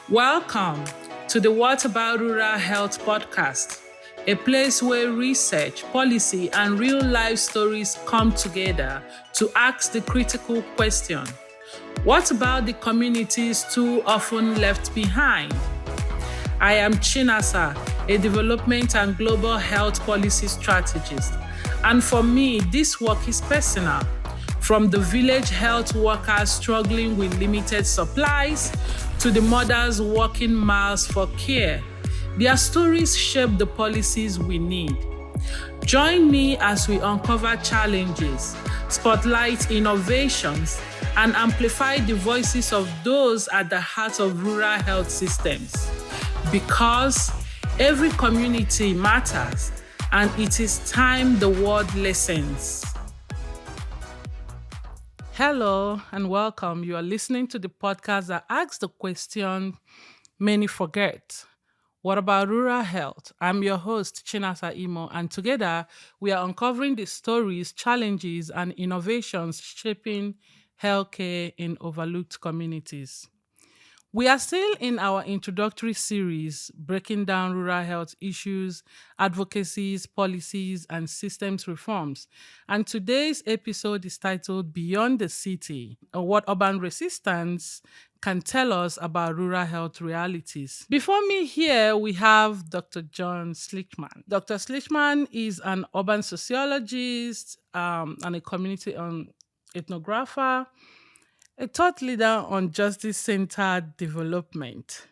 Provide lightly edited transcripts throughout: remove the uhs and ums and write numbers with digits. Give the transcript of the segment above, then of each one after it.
Welcome to the What About Rural Health podcast, a place where research, policy, and real life stories come together to ask the critical question: what about the communities too often left behind? I am Chinasa, a development and global health policy strategist. And for me, this work is personal. From the village health workers struggling with limited supplies to the mothers walking miles for care, their stories shape the policies we need. Join me as we uncover challenges, spotlight innovations, and amplify the voices of those at the heart of rural health systems. Because every community matters, and it is time the world listens. Hello and welcome. You are listening to the podcast that asks the question many forget: what about rural health? I'm your host, Chinasa Imo, and together we are uncovering the stories, challenges, and innovations shaping healthcare in overlooked communities. We are still in our introductory series, breaking down rural health issues, advocacies, policies, and systems reforms. And today's episode is titled Beyond the City, or What Urban Resistance Can Tell Us About Rural Health Realities. Before me here, we have Dr. Joe Schlichtman. Dr. Schlichtman is an urban sociologist and a community ethnographer, a thought leader on justice-centered development.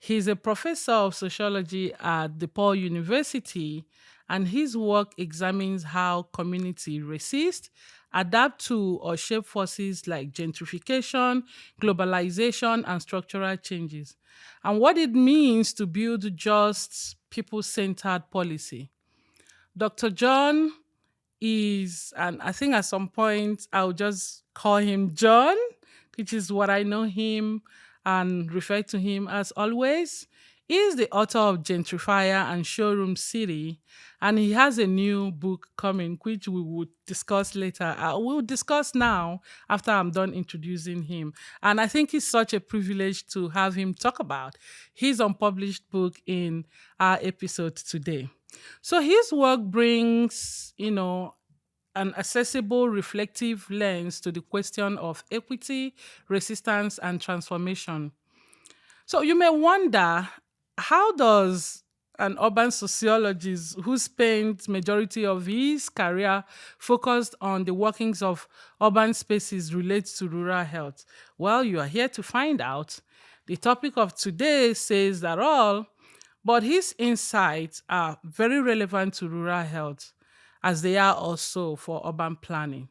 He's a professor of sociology at DePaul University, and his work examines how community resist, adapt to, or shape forces like gentrification, globalization, and structural changes, and what it means to build just people-centered policy. Dr. John is, and I think at some point I'll just call him John, which is what I know him and refer to him as always. He is the author of Gentrifier and Showroom City, and he has a new book coming, which we will discuss later. We'll discuss now after I'm done introducing him. And I think it's such a privilege to have him talk about his unpublished book in our episode today. So his work brings, an accessible, reflective lens to the question of equity, resistance, and transformation. So you may wonder, how does an urban sociologist who spent majority of his career focused on the workings of urban spaces relate to rural health? Well, you are here to find out. The topic of today says that all, but his insights are very relevant to rural health, as they are also for urban planning.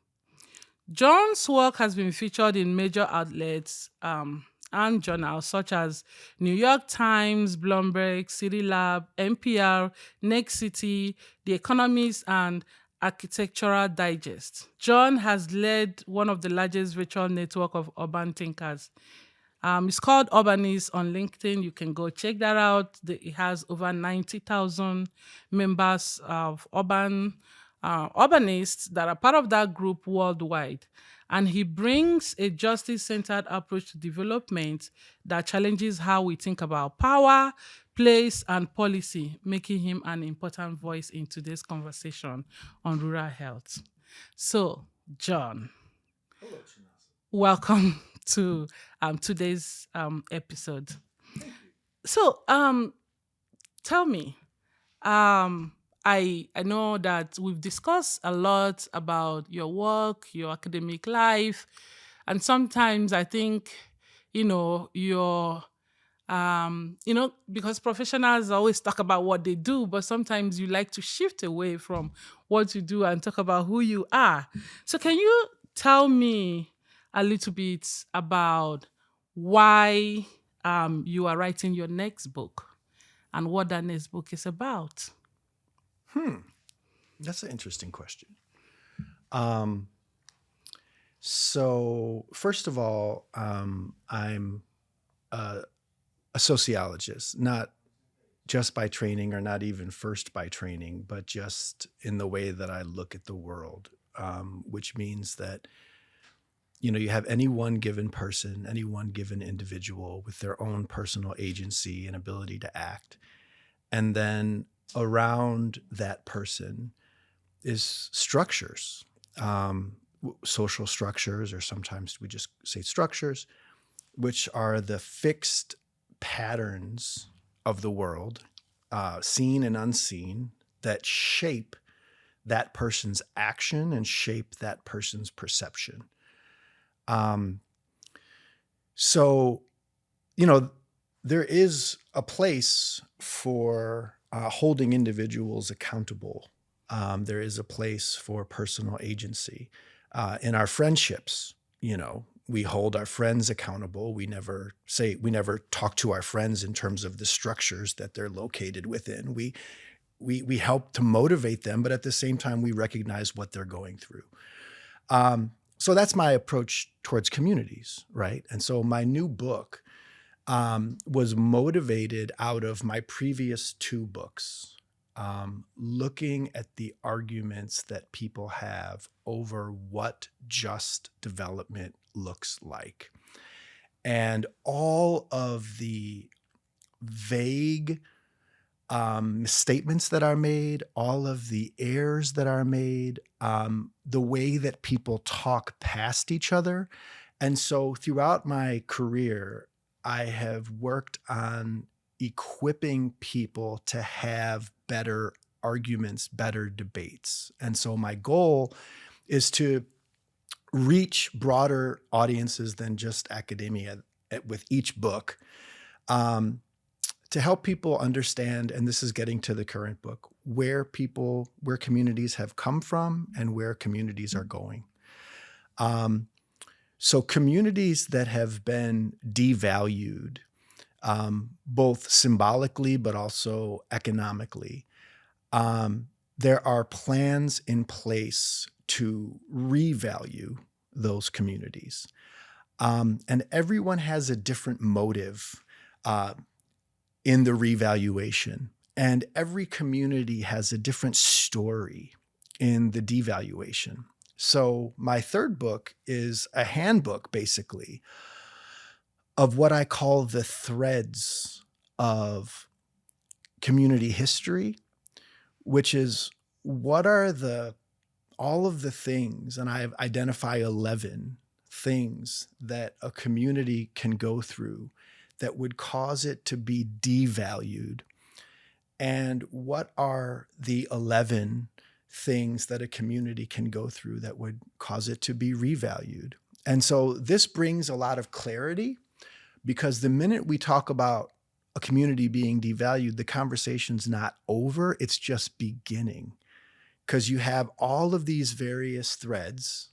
John's work has been featured in major outlets and journals such as New York Times, Bloomberg, City Lab, NPR, Next City, The Economist, and Architectural Digest. John has led one of the largest virtual network of urban thinkers. It's called Urbanist on LinkedIn. You can go check that out. It has over 90,000 members of urbanists that are part of that group worldwide. And he brings a justice-centered approach to development that challenges how we think about power, place, and policy, making him an important voice in today's conversation on rural health. So, John, welcome to today's episode. So, tell me, I know that we've discussed a lot about your work, your academic life, and sometimes I think, your because professionals always talk about what they do, but sometimes you like to shift away from what you do and talk about who you are. So can you tell me a little bit about why you are writing your next book and what that next book is about? That's an interesting question. So first of all, I'm a sociologist, not just by training or not even first by training, but just in the way that I look at the world, which means that You have any one given person, any one given individual with their own personal agency and ability to act. And then around that person is structures, social structures, or sometimes we just say structures, which are the fixed patterns of the world, seen and unseen, that shape that person's action and shape that person's perception. Um, so, there is a place for holding individuals accountable. There is a place for personal agency. In our friendships, we hold our friends accountable. We never talk to our friends in terms of the structures that they're located within. We help to motivate them, but at the same time, we recognize what they're going through. So that's my approach towards communities, right? And so my new book was motivated out of my previous two books, looking at the arguments that people have over what just development looks like. And all of the vague statements that are made, all of the errors that are made, the way that people talk past each other. And so throughout my career, I have worked on equipping people to have better arguments, better debates. And so my goal is to reach broader audiences than just academia with each book, to help people understand, and this is getting to the current book, where communities have come from and where communities are going. So communities that have been devalued, both symbolically but also economically, there are plans in place to revalue those communities. And everyone has a different motive in the revaluation. And every community has a different story in the devaluation. So my third book is a handbook, basically, of what I call the threads of community history, which is what are all of the things, and I identify 11 things that a community can go through that would cause it to be devalued. And what are the 11 things that a community can go through that would cause it to be revalued? And so this brings a lot of clarity, because the minute we talk about a community being devalued, the conversation's not over, it's just beginning. Because you have all of these various threads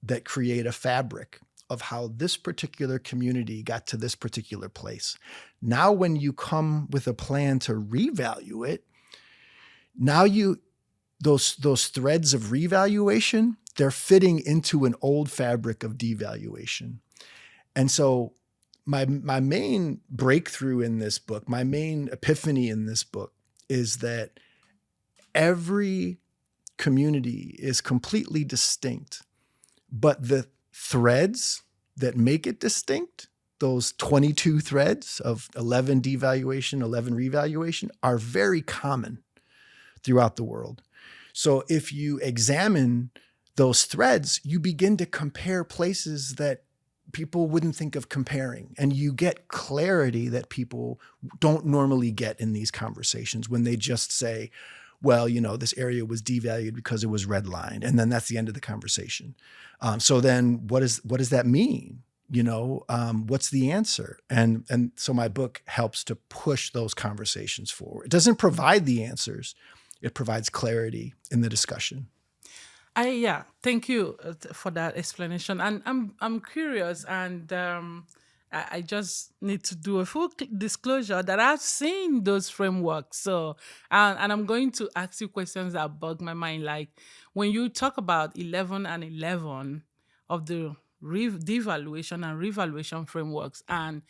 that create a fabric of how this particular community got to this particular place. Now, when you come with a plan to revalue it, now those threads of revaluation, they're fitting into an old fabric of devaluation. And so my main breakthrough in this book, my main epiphany in this book, is that every community is completely distinct, but the threads that make it distinct, those 22 threads of 11 devaluation, 11 revaluation, are very common throughout the world. So if you examine those threads, you begin to compare places that people wouldn't think of comparing, and you get clarity that people don't normally get in these conversations when they just say, well, this area was devalued because it was redlined, and then that's the end of the conversation. So then what does that mean? What's the answer? And so my book helps to push those conversations forward. It doesn't provide the answers. It provides clarity in the discussion. Thank you for that explanation. And I'm curious, and I just need to do a full disclosure that I've seen those frameworks. So, and I'm going to ask you questions that bug my mind, like when you talk about 11 and 11 of the devaluation and revaluation frameworks, and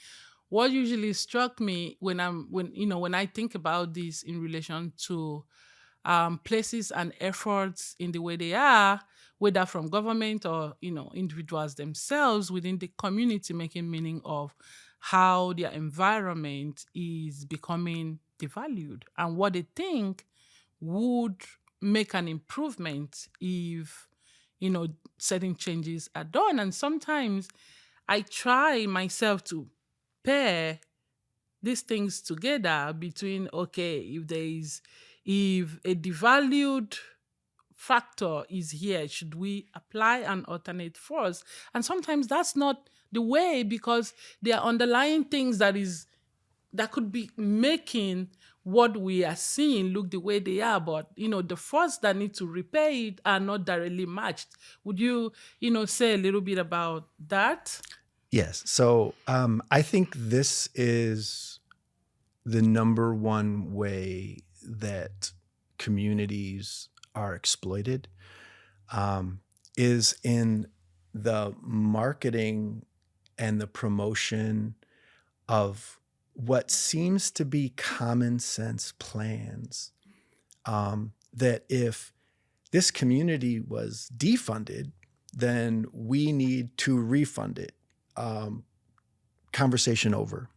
what usually struck me when I think about this in relation to places and efforts in the way they are, whether from government or individuals themselves within the community, making meaning of how their environment is becoming devalued and what they think would make an improvement if certain changes are done. And sometimes I try myself to pair these things together between, okay, if a devalued factor is here, should we apply an alternate force? And sometimes that's not the way, because there are underlying things that could be making what we are seeing look the way they are, but the force that need to repair it are not directly matched. Would you say a little bit about that? Yes. So I think this is the number one way that communities are exploited, is in the marketing and the promotion of what seems to be common sense plans. That if this community was defunded, then we need to refund it. Conversation over.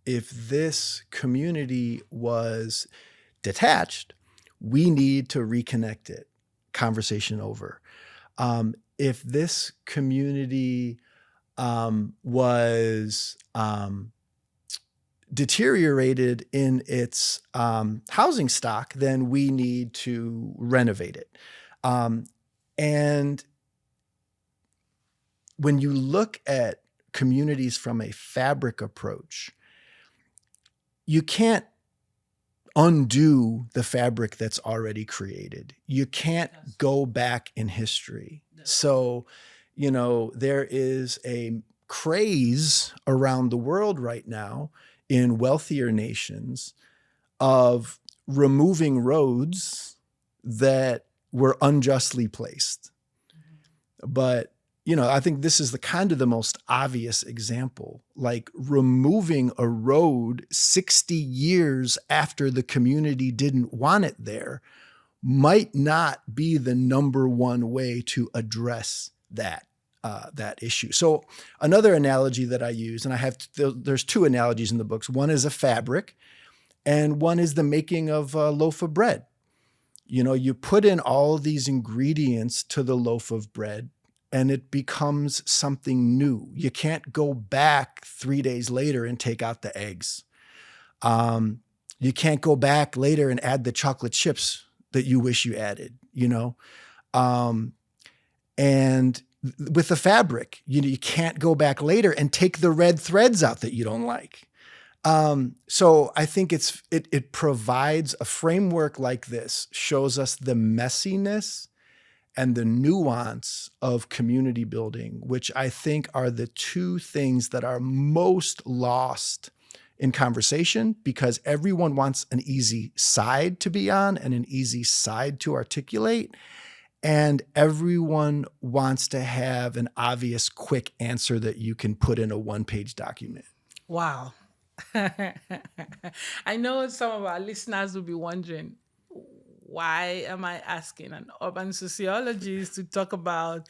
If this community was detached, we need to reconnect it. Conversation over. If this community was deteriorated in its housing stock, then we need to renovate it. And when you look at communities from a fabric approach, you can't undo the fabric that's already created. You can't go back in history. So, there is a craze around the world right now in wealthier nations of removing roads that were unjustly placed. But I think this is the most obvious example, like removing a road 60 years after the community didn't want it there might not be the number one way to address that issue. So another analogy that I use, and there's two analogies in the books. One is a fabric, and one is the making of a loaf of bread. You put in all these ingredients to the loaf of bread, and it becomes something new. You can't go back 3 days later and take out the eggs. You can't go back later and add the chocolate chips that you wish you added, and with the fabric, you can't go back later and take the red threads out that you don't like. So I think it provides a framework like this, shows us the messiness and the nuance of community building, which I think are the two things that are most lost in conversation, because everyone wants an easy side to be on and an easy side to articulate. And everyone wants to have an obvious, quick answer that you can put in a one-page document. Wow. I know some of our listeners will be wondering, why am I asking an urban sociologist to talk about,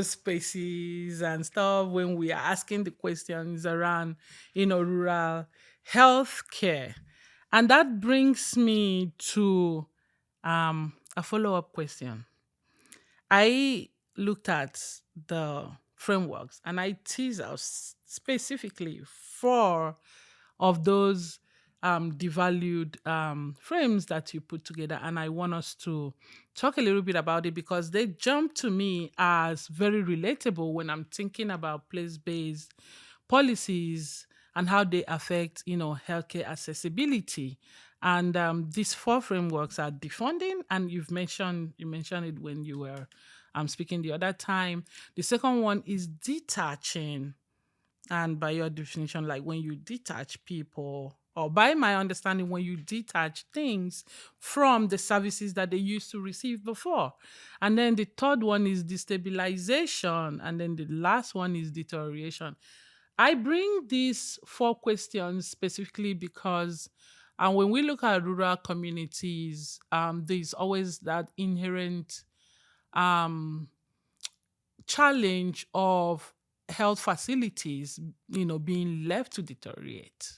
spaces and stuff when we are asking the questions around, rural healthcare? And that brings me to a follow-up question. I looked at the frameworks and I teased out specifically four of those devalued frames that you put together. And I want us to talk a little bit about it because they jump to me as very relatable when I'm thinking about place-based policies and how they affect, healthcare accessibility. And these four frameworks are defunding, and you mentioned it when you were speaking the other time. The second one is detaching, and by your definition, like when you detach people, or by my understanding, when you detach things from the services that they used to receive before. And then the third one is destabilization. And then the last one is deterioration. I bring these four questions specifically because And when we look at rural communities, there's always that inherent um, challenge of health facilities, being left to deteriorate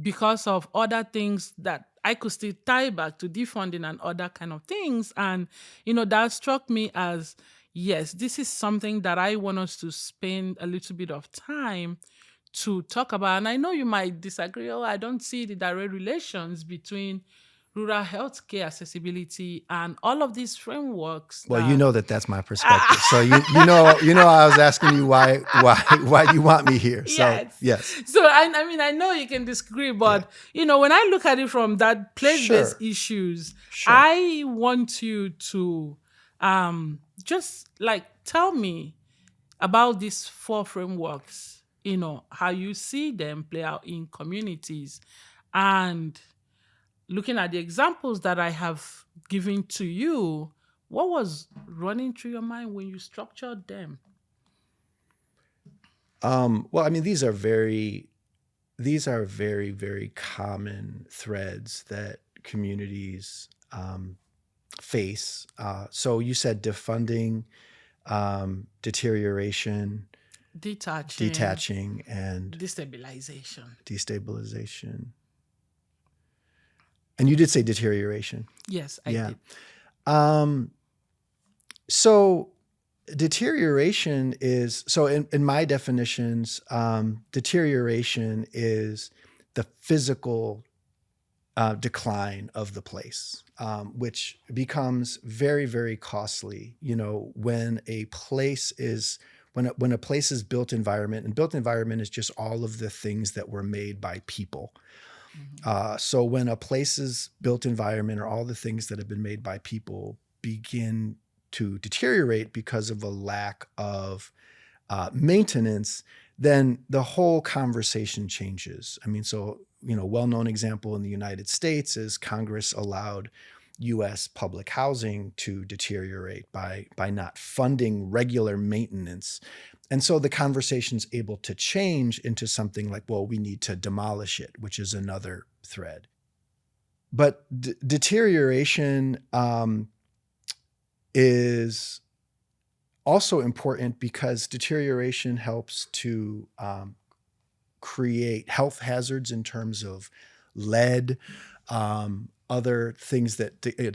because of other things that I could still tie back to defunding and other kind of things. And, that struck me as, yes, this is something that I want us to spend a little bit of time to talk about. And I know you might disagree. Oh, I don't see the direct relations between rural healthcare accessibility and all of these frameworks Well, you that know that's my perspective. So you know I was asking you why you want me here. So yes. yes, So I mean, I know you can disagree, yeah, but when I look at it from that place-based sure, issues, sure. I want you to just like tell me about these four frameworks, how you see them play out in communities. And looking at the examples that I have given to you, what was running through your mind when you structured them? Well, I mean, these are very, very common threads that communities face. So you said defunding, deterioration, Detaching, detaching, and destabilization. destabilization. And you did say deterioration. Yes, I Yeah. did. Um, so deterioration is, so in my definitions, deterioration is the physical decline of the place, which becomes very, very costly. When a place is when a place is built environment, and built environment is just all of the things that were made by people. Mhm. So when a place's built environment or all the things that have been made by people begin to deteriorate because of a lack of maintenance, then the whole conversation changes. I mean, so, well-known example in the United States is Congress allowed US public housing to deteriorate by not funding regular maintenance. And so the conversation's able to change into something like, well, we need to demolish it, which is another thread. But deterioration is also important because deterioration helps to create health hazards in terms of lead, other things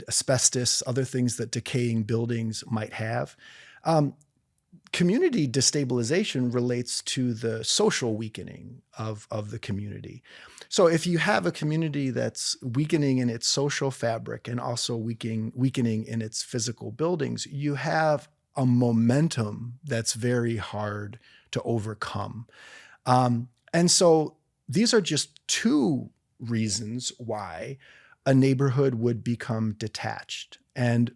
asbestos, other things that decaying buildings might have. Community destabilization relates to the social weakening of the community. So if you have a community that's weakening in its social fabric and also weakening in its physical buildings, you have a momentum that's very hard to overcome. And so these are just two reasons why a neighborhood would become detached. And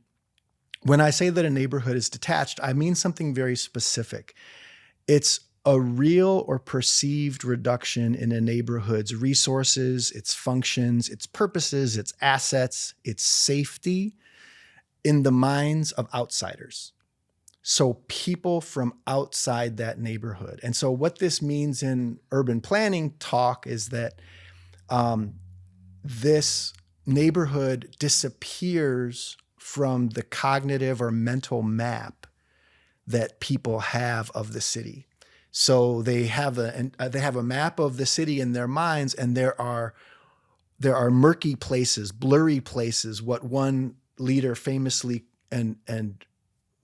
when I say that a neighborhood is detached, I mean something very specific. It's a real or perceived reduction in a neighborhood's resources, its functions, its purposes, its assets, its safety in the minds of outsiders. So people from outside that neighborhood. And so what this means in urban planning talk is that this neighborhood disappears from the cognitive or mental map that people have of the city. So they have a map of the city in their minds, and there are murky places, blurry places, what one leader famously and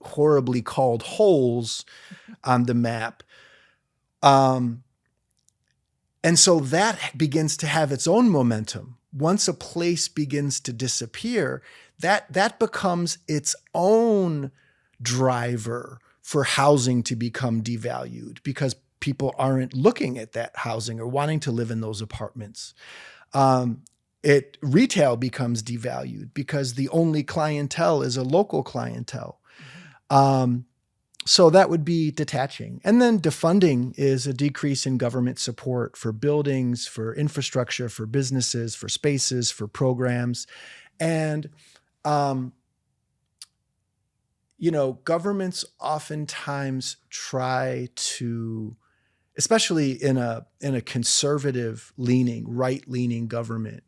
horribly called holes on the map. And so that begins to have its own momentum. Once a place begins to disappear, that becomes its own driver for housing to become devalued because people aren't looking at that housing or wanting to live in those apartments. Retail becomes devalued because the only clientele is a local clientele. So that would be detaching. And then defunding is a decrease in government support for buildings, for infrastructure, for businesses, for spaces, for programs. And, governments oftentimes try to especially in a conservative leaning, right leaning government,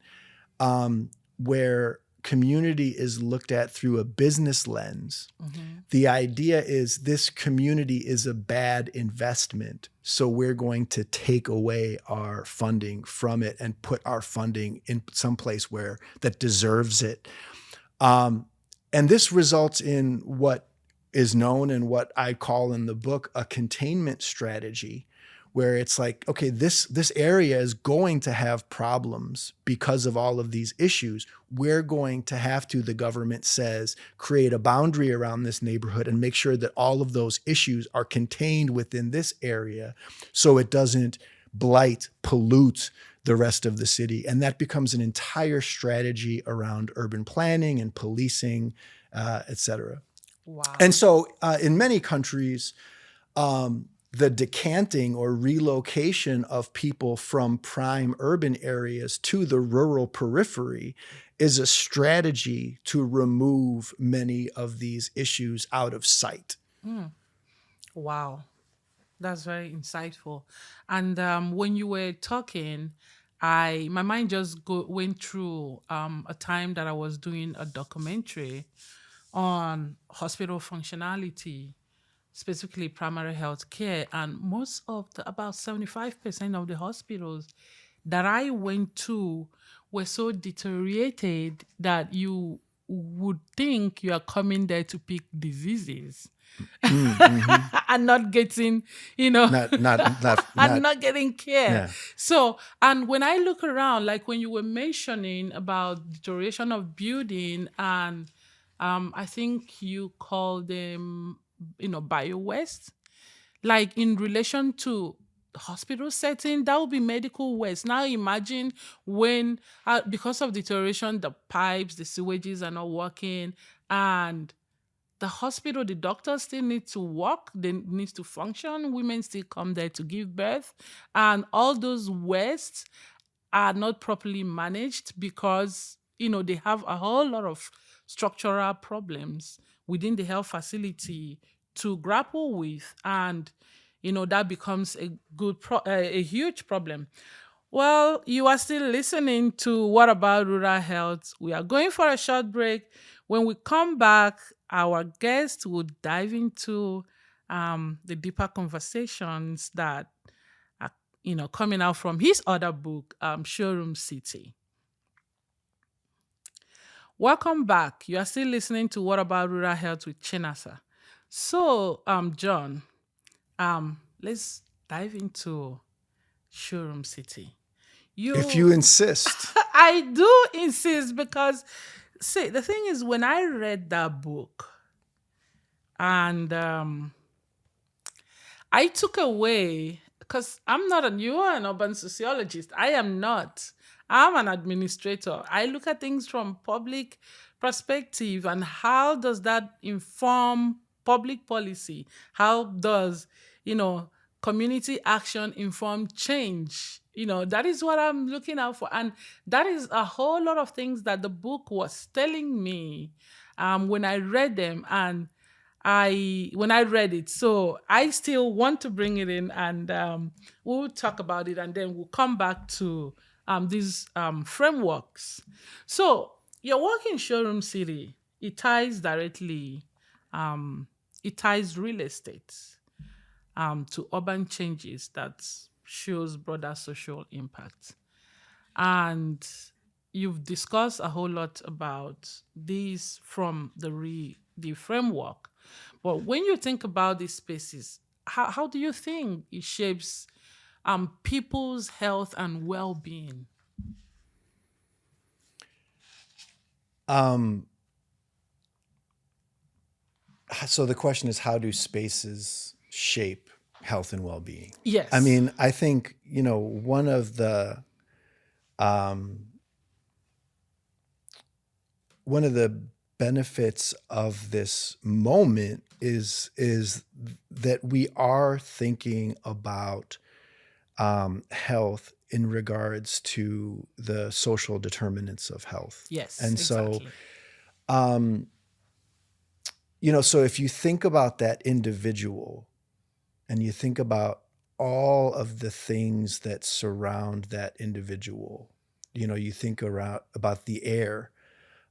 where community is looked at through a business lens. Mm-hmm. The idea is this community is a bad investment, so we're going to take away our funding from it and put our funding in some place where that deserves it. And this results in what is known and what I call in the book a containment strategy, where it's like, okay, this area is going to have problems because of all of these issues. We're going to have to, the government says, create a boundary around this neighborhood and make sure that all of those issues are contained within this area so it doesn't blight, pollute the rest of the city. And that becomes an entire strategy around urban planning and policing, et cetera. Wow. And so in many countries, the decanting or relocation of people from prime urban areas to the rural periphery is a strategy to remove many of these issues out of sight. Wow. That's very insightful. And when you were talking, my mind just went through a time that I was doing a documentary on hospital functionality, specifically primary health care. And most of about 75% of the hospitals that I went to were so deteriorated that you would think you are coming there to pick diseases and not getting, Not, and not getting care. yeah. So, and when I look around, like when you were mentioning about deterioration of building, and I think you call them, bio waste, like in relation to the hospital setting, that would be medical waste. Now imagine when, because of deterioration, the pipes, the sewages are not working, and the hospital, the doctors still need to work, they need to function, women still come there to give birth, and all those wastes are not properly managed because they have a whole lot of structural problems within the health facility to grapple with, and that becomes a huge problem. Well, you are still listening to What About Rural Health? We are going for a short break. When we come back, our guest will dive into the deeper conversations that are, coming out from his other book, Showroom City. Welcome back. You are still listening to What About Rural Health with Chinasa. So, John, let's dive into Showroom City. If you insist. I do insist because, see, the thing is, when I read that book, and I took away, because you are an urban sociologist. I am not. I'm an administrator. I look at things from public perspective and how does that inform public policy? How does, community action inform change? That is what I'm looking out for. And that is a whole lot of things that the book was telling me when I read them. And when I read it. So I still want to bring it in, and we'll talk about it, and then we'll come back to these frameworks. So your work in Showroom City, it ties directly, it ties real estate to urban changes that shows broader social impact. And you've discussed a whole lot about these from the framework. But when you think about these spaces, how do you think it shapes people's health and well-being? So the question is, how do spaces shape health and well-being? Yes. I mean, I think, one of the benefits of this moment is that we are thinking about health in regards to the social determinants of health. Yes. And exactly. so, so if you think about that individual and you think about all of the things that surround that individual. You think about the air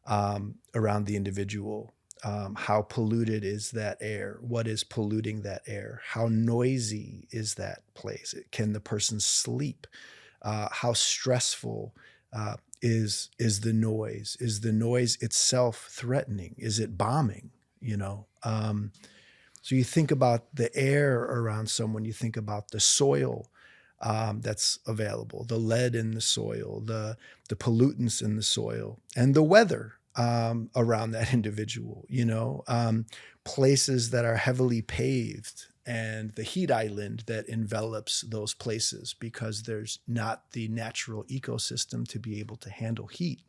around the individual. How polluted is that air? What is polluting that air? How noisy is that place? Can the person sleep? How stressful is the noise? Is the noise itself threatening? Is it bombing? So you think about the air around someone, you think about the soil that's available, the lead in the soil, the pollutants in the soil, and the weather around that individual, places that are heavily paved and the heat island that envelops those places because there's not the natural ecosystem to be able to handle heat.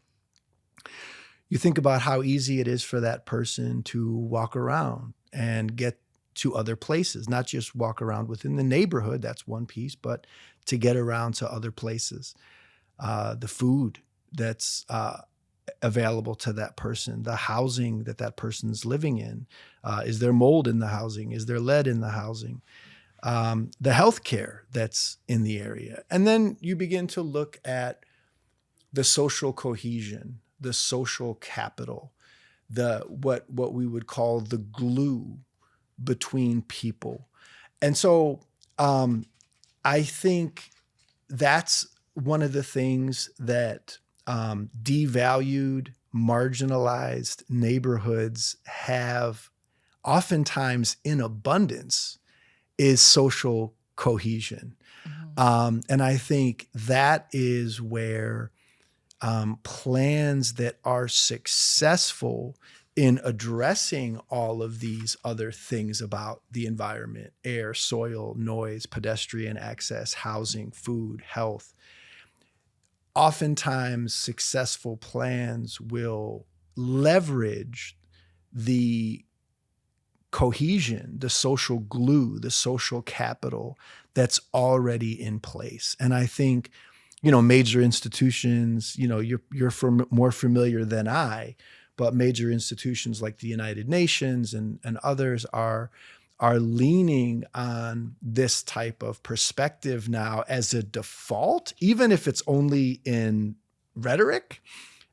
You think about how easy it is for that person to walk around and get to other places, not just walk around within the neighborhood, that's one piece, but to get around to other places. The food that's available to that person, the housing that that person's living in. Is there mold in the housing? Is there lead in the housing? The healthcare that's in the area. And then you begin to look at the social cohesion, the social capital, what we would call the glue between people. And so I think that's one of the things that devalued, marginalized neighborhoods have oftentimes in abundance is social cohesion. And I think that is where plans that are successful in addressing all of these other things about the environment, air, soil, noise, pedestrian access, housing, food, health, oftentimes successful plans will leverage the cohesion, the social glue, the social capital that's already in place. And I think, major institutions, you're more familiar than I, but major institutions like the United Nations and others are leaning on this type of perspective now as a default, even if it's only in rhetoric,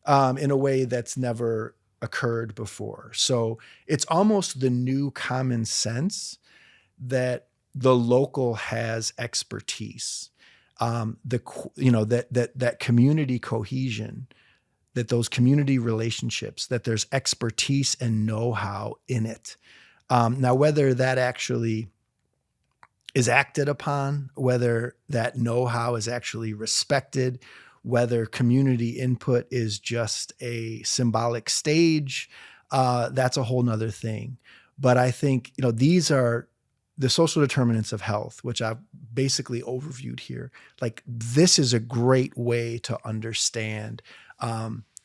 in a way that's never occurred before. So it's almost the new common sense that the local has expertise, that community cohesion, that those community relationships, that there's expertise and know-how in it. Now, whether that actually is acted upon, whether that know-how is actually respected, whether community input is just a symbolic stage, that's a whole nother thing. But I think, these are the social determinants of health, which I've basically overviewed here. Like, this is a great way to understand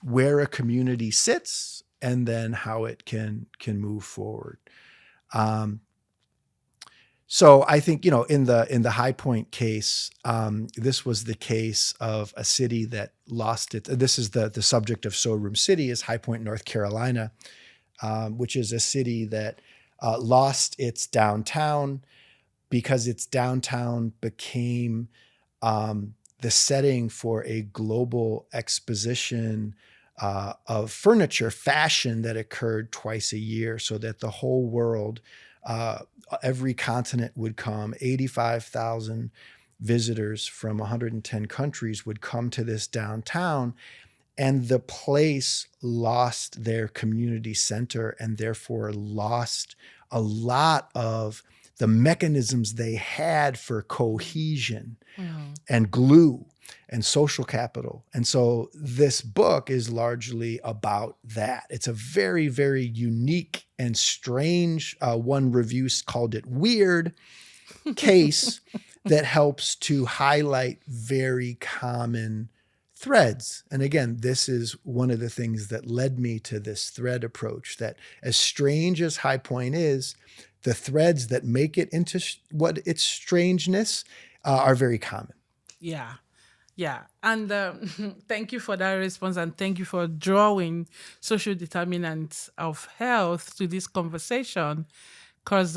where a community sits and then how it can move forward. So I think, in the High Point case, this was the case of a city that lost it. This is the subject of Showroom City, is High Point, North Carolina, which is a city that lost its downtown because its downtown became the setting for a global exposition of furniture, fashion that occurred twice a year, so that the whole world, every continent would come. 85,000 visitors from 110 countries would come to this downtown, and the place lost their community center and therefore lost a lot of the mechanisms they had for cohesion and glue and social capital. And so this book is largely about that. It's a very, very unique and strange, one review called it weird, case that helps to highlight very common threads. And again, this is one of the things that led me to this thread approach, that as strange as High Point is, the threads that make it into what its strangeness are very common. Yeah. Yeah. And thank you for that response. And thank you for drawing social determinants of health to this conversation. Because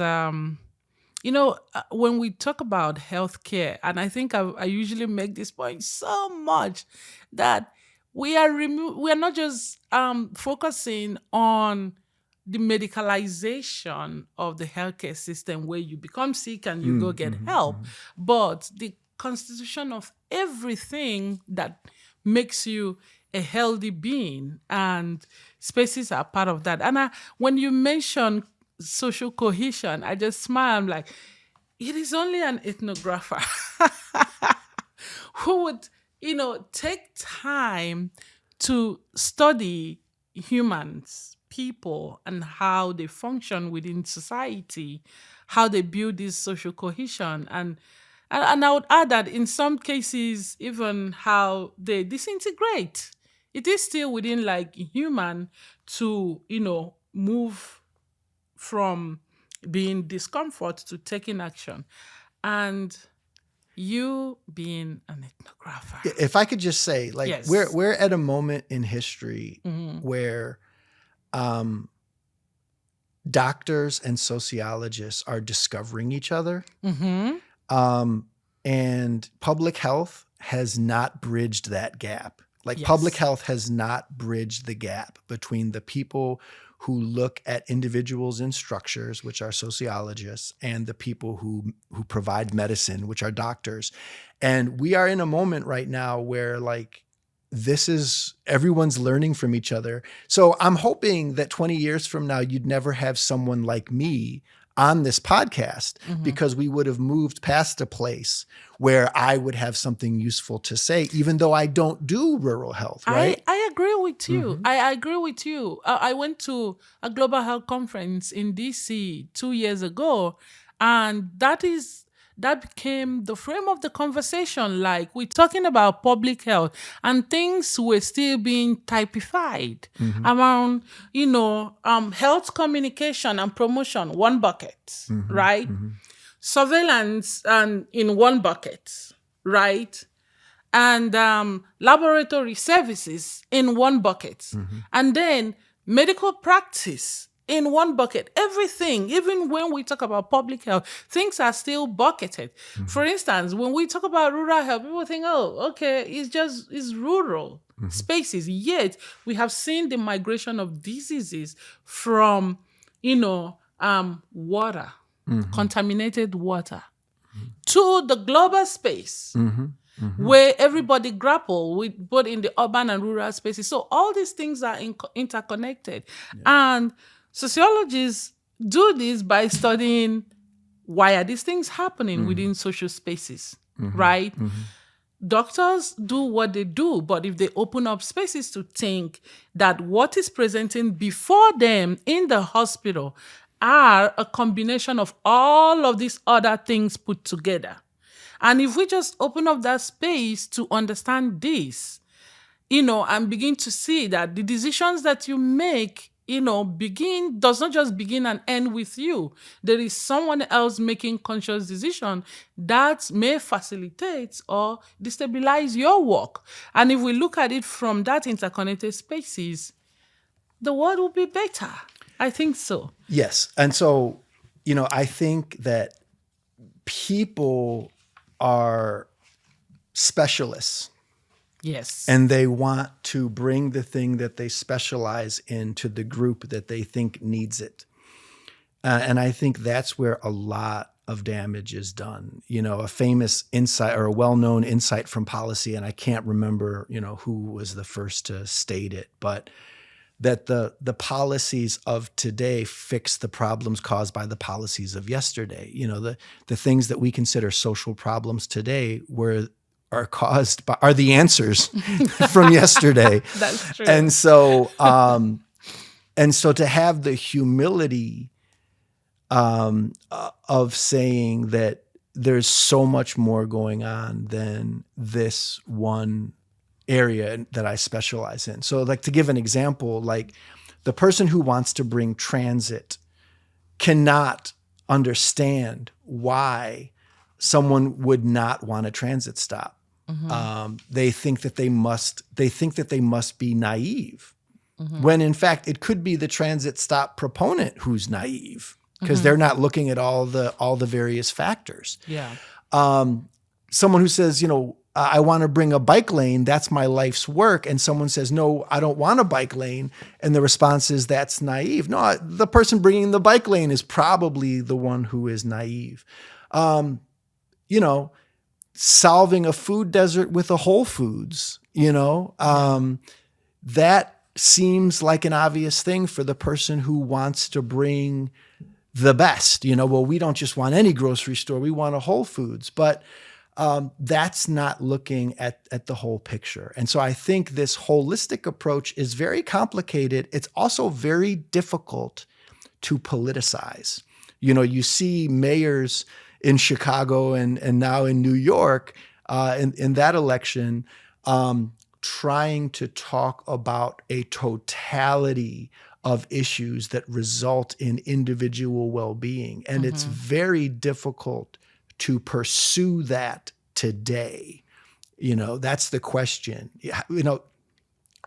when we talk about healthcare, and I think I usually make this point so much that we are not just focusing on the medicalization of the healthcare system where you become sick and you go get help, but the constitution of everything that makes you a healthy being, and spaces are part of that. And when you mention social cohesion, I just smile. I'm like, it is only an ethnographer who would, take time to study humans, people, and how they function within society, how they build this social cohesion. And I would add that in some cases, even how they disintegrate. It is still within like human to, move from being discomfort to taking action. And you being an ethnographer. If I could just say, like, Yes. we're at a moment in history where um, doctors and sociologists are discovering each other, and public health has not bridged that gap. Like, public Yes. health has not bridged the gap between the people who look at individuals in structures, which are sociologists, and the people who provide medicine, which are doctors. And we are in a moment right now where, like, this is, everyone's learning from each other. So I'm hoping that 20 years from now, you'd never have someone like me on this podcast, because we would have moved past a place where I would have something useful to say, even though I don't do rural health, right? I agree with you. I agree with you. I went to a global health conference in DC 2 years ago, and that became the frame of the conversation. Like, we're talking about public health, and things were still being typified around, health communication and promotion, one bucket, right? Surveillance and in one bucket, right? And laboratory services in one bucket, and then medical practice in one bucket. Everything, even when we talk about public health, things are still bucketed. For instance, when we talk about rural health, people think, oh, okay, it's rural spaces. Yet we have seen the migration of diseases from, water, contaminated water, to the global space, where everybody grapple with both in the urban and rural spaces. So all these things are interconnected. And sociologists do this by studying why are these things happening within social spaces, right? Doctors do what they do, but if they open up spaces to think that what is presenting before them in the hospital are a combination of all of these other things put together. And if we just open up that space to understand this, and begin to see that the decisions that you make, does not just begin and end with you. There is someone else making conscious decision that may facilitate or destabilize your work. And if we look at it from that interconnected spaces, the world will be better. I think so. Yes. And so, I think that people are specialists. Yes. And they want to bring the thing that they specialize in to the group that they think needs it. And I think that's where a lot of damage is done. A famous insight or a well-known insight from policy, and I can't remember, who was the first to state it, but that the policies of today fix the problems caused by the policies of yesterday. The things that we consider social problems today are the answers from yesterday. That's true. And so to have the humility of saying that there's so much more going on than this one area that I specialize in. So, like, to give an example, like, the person who wants to bring transit cannot understand why someone would not want a transit stop. They think that they must be naive, when in fact it could be the transit stop proponent who's naive. because they're not looking at all the various factors. Yeah. Someone who says, I want to bring a bike lane, that's my life's work. And someone says, no, I don't want a bike lane. And the response is, that's naive. No, the person bringing the bike lane is probably the one who is naive. Solving a food desert with a Whole Foods, that seems like an obvious thing for the person who wants to bring the best. Well, we don't just want any grocery store, we want a Whole Foods. But that's not looking at the whole picture. And so I think this holistic approach is very complicated. It's also very difficult to politicize. You see mayors in Chicago and now in New York in that election trying to talk about a totality of issues that result in individual well-being. And it's very difficult to pursue that today. That's the question.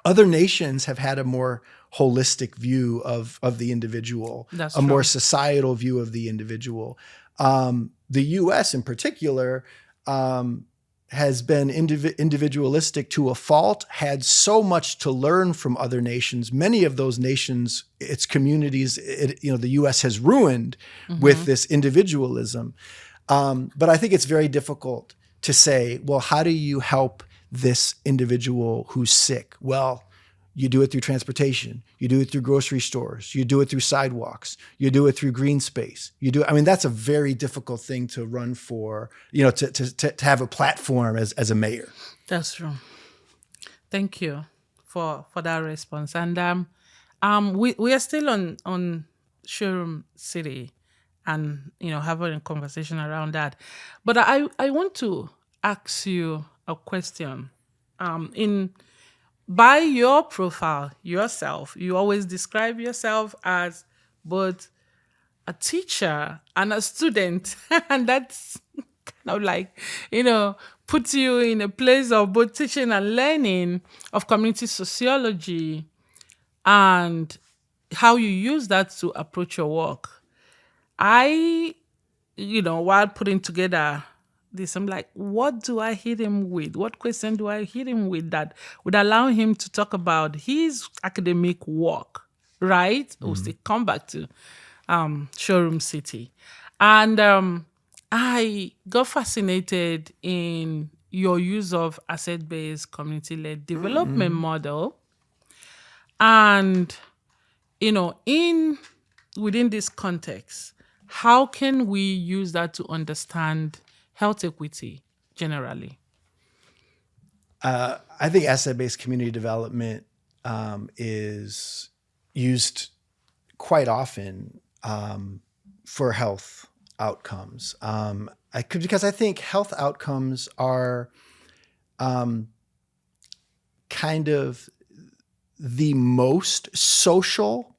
Other nations have had a more holistic view of the individual, That's a true. more societal view of the individual. The US in particular has been individualistic to a fault, had so much to learn from other nations. Many of those nations, its communities, the US has ruined with this individualism. But I think it's very difficult to say, well, how do you help this individual who's sick? Well, you do it through transportation. You do it through grocery stores. You do it through sidewalks. You do it through green space. That's a very difficult thing to run for, to have a platform as a mayor. That's true. Thank you for that response. And we are still on Showroom City and having a conversation around that. But I want to ask you a question. By your profile, yourself, you always describe yourself as both a teacher and a student. And that's kind of like, puts you in a place of both teaching and learning of community sociology and how you use that to approach your work. While putting together this, I'm like, what do I hit him with? What question do I hit him with that would allow him to talk about his academic work, right? We'll still come back to Showroom City. And I got fascinated in your use of asset-based community-led development model. And, within this context, how can we use that to understand health equity generally? I think asset-based community development is used quite often for health outcomes. Because I think health outcomes are kind of the most social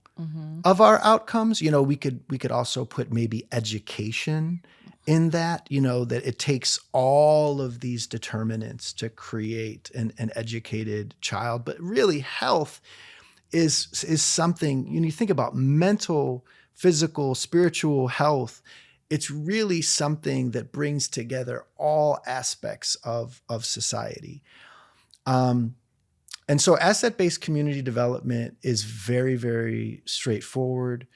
of our outcomes. We could also put maybe education in that, that it takes all of these determinants to create an educated child. But really, health is something, you think about mental, physical, spiritual health, it's really something that brings together all aspects of society. And so asset-based community development is very, very straightforward.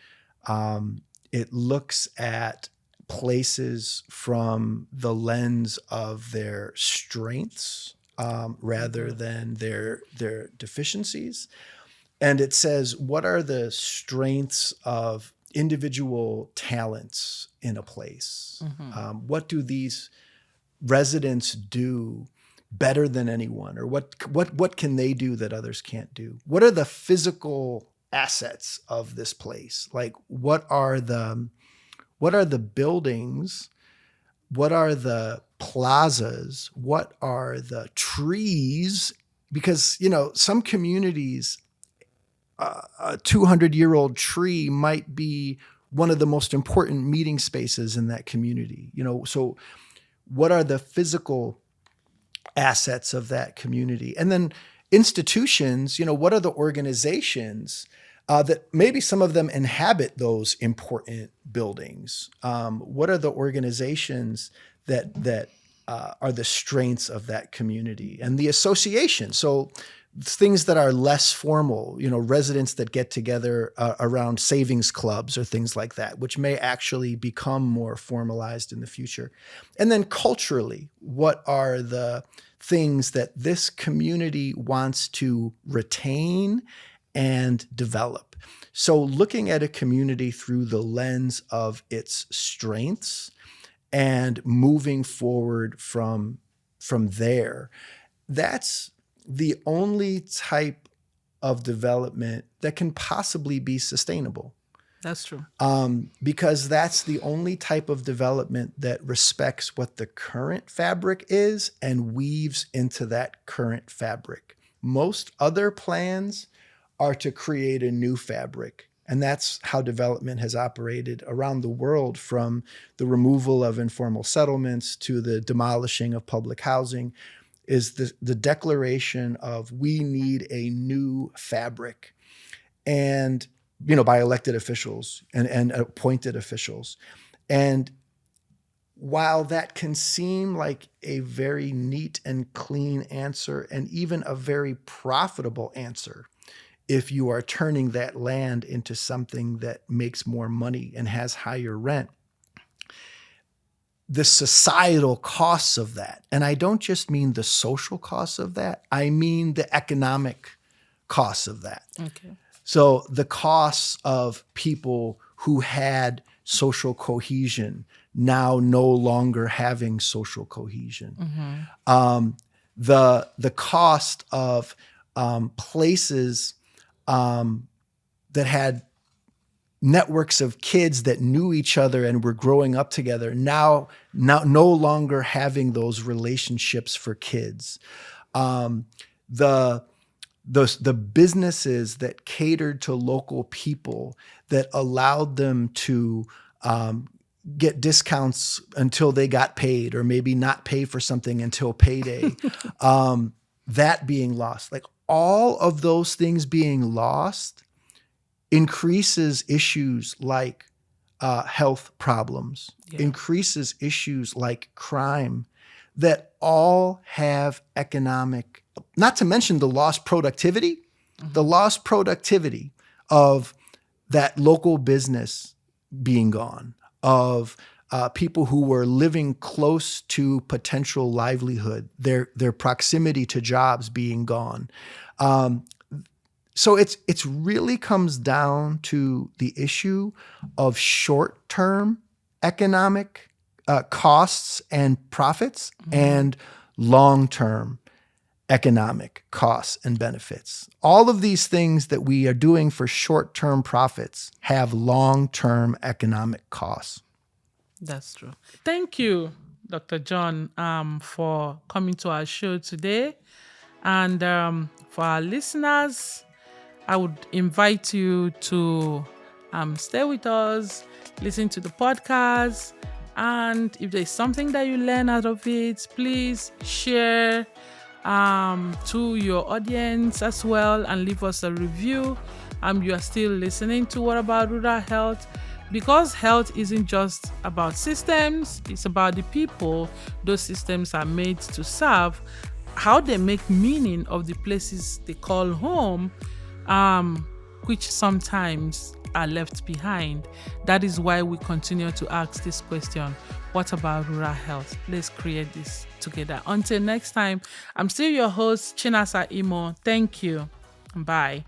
It looks at places from the lens of their strengths rather than their deficiencies. And it says, what are the strengths of individual talents in a place? What do these residents do better than anyone? Or what can they do that others can't do? What are the physical assets of this place? Like, what are the buildings? What are the plazas? What are the trees? Because, some communities, a 200-year-old tree might be one of the most important meeting spaces in that community. So what are the physical assets of that community? And then institutions, what are the organizations that maybe some of them inhabit those important buildings. What are the organizations that are the strengths of that community and the association? So things that are less formal, residents that get together around savings clubs or things like that, which may actually become more formalized in the future. And then culturally, what are the things that this community wants to retain and develop? So looking at a community through the lens of its strengths and moving forward from there, that's the only type of development that can possibly be sustainable. That's true. Because that's the only type of development that respects what the current fabric is and weaves into that current fabric. Most other plans are to create a new fabric. And that's how development has operated around the world, from the removal of informal settlements to the demolishing of public housing, is the declaration of we need a new fabric, and by elected officials and appointed officials. And while that can seem like a very neat and clean answer, and even a very profitable answer, if you are turning that land into something that makes more money and has higher rent, the societal costs of that, and I don't just mean the social costs of that, I mean the economic costs of that. Okay. So the costs of people who had social cohesion now no longer having social cohesion. Mm-hmm. The cost of places that had networks of kids that knew each other and were growing up together, now no longer having those relationships for kids. The businesses that catered to local people, that allowed them to get discounts until they got paid, or maybe not pay for something until payday, that being lost. Like, all of those things being lost increases issues like health problems, increases issues like crime, that all have economic, not to mention the lost productivity, the lost productivity of that local business being gone, of people who were living close to potential livelihood, their proximity to jobs being gone. So it's really comes down to the issue of short-term economic costs and profits, and long-term economic costs and benefits. All of these things that we are doing for short-term profits have long-term economic costs. That's true. Thank you, Dr. John, for coming to our show today. And for our listeners, I would invite you to stay with us, listen to the podcast, and if there's something that you learn out of it, please share to your audience as well, and leave us a review. You are still listening to What About Rural Health? Because health isn't just about systems, it's about the people those systems are made to serve, how they make meaning of the places they call home, which sometimes are left behind. That is why we continue to ask this question: what about rural health? Let's create this together. Until next time, I'm still your host, Chinasa Imo. Thank you. Bye.